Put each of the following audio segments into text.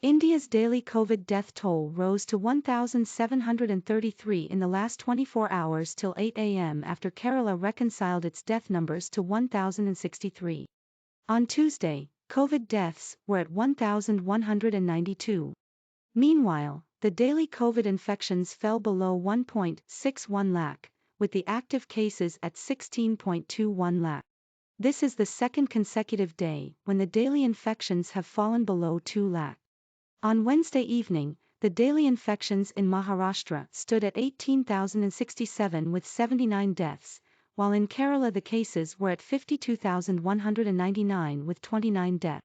India's daily COVID death toll rose to 1,733 in the last 24 hours till 8 a.m. after Kerala reconciled its death numbers to 1,063. On Tuesday, COVID deaths were at 1,192. Meanwhile, the daily COVID infections fell below 1.61 lakh, with the active cases at 16.21 lakh. This is the second consecutive day when the daily infections have fallen below 2 lakh. On Wednesday evening, the daily infections in Maharashtra stood at 18,067 with 79 deaths, while in Kerala the cases were at 52,199 with 29 deaths.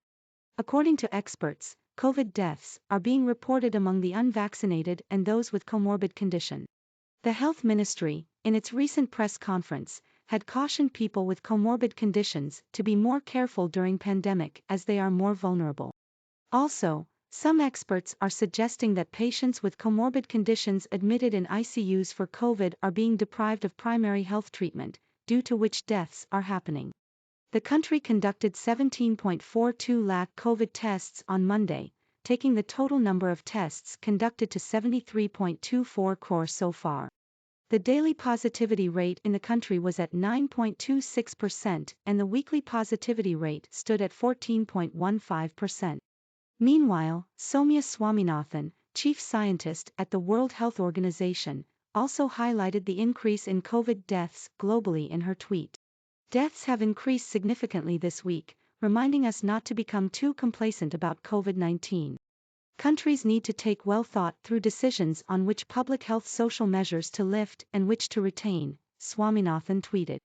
According to experts, COVID deaths are being reported among the unvaccinated and those with comorbid condition. The Health Ministry, in its recent press conference, had cautioned people with comorbid conditions to be more careful during pandemic as they are more vulnerable. Also, some experts are suggesting that patients with comorbid conditions admitted in ICUs for COVID are being deprived of primary health treatment, due to which deaths are happening. The country conducted 17.42 lakh COVID tests on Monday, taking the total number of tests conducted to 73.24 crore so far. The daily positivity rate in the country was at 9.26% and the weekly positivity rate stood at 14.15%. Meanwhile, Soumya Swaminathan, chief scientist at the World Health Organization, also highlighted the increase in COVID deaths globally in her tweet. Deaths have increased significantly this week, reminding us not to become too complacent about COVID-19. Countries need to take well-thought-through decisions on which public health social measures to lift and which to retain, Swaminathan tweeted.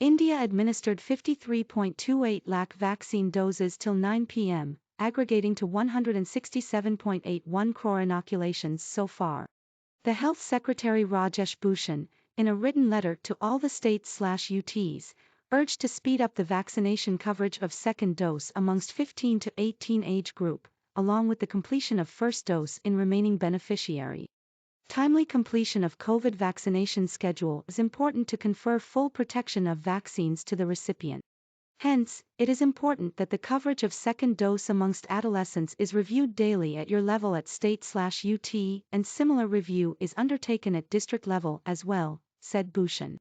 India administered 53.28 lakh vaccine doses till 9 p.m., aggregating to 167.81 crore inoculations so far. The Health Secretary Rajesh Bhushan, in a written letter to all the states/UTs, urged to speed up the vaccination coverage of second dose amongst 15 to 18 age group, along with the completion of first dose in remaining beneficiary. Timely completion of COVID vaccination schedule is important to confer full protection of vaccines to the recipient. Hence, it is important that the coverage of second dose amongst adolescents is reviewed daily at your level at state/UT and similar review is undertaken at district level as well, said Bhushan.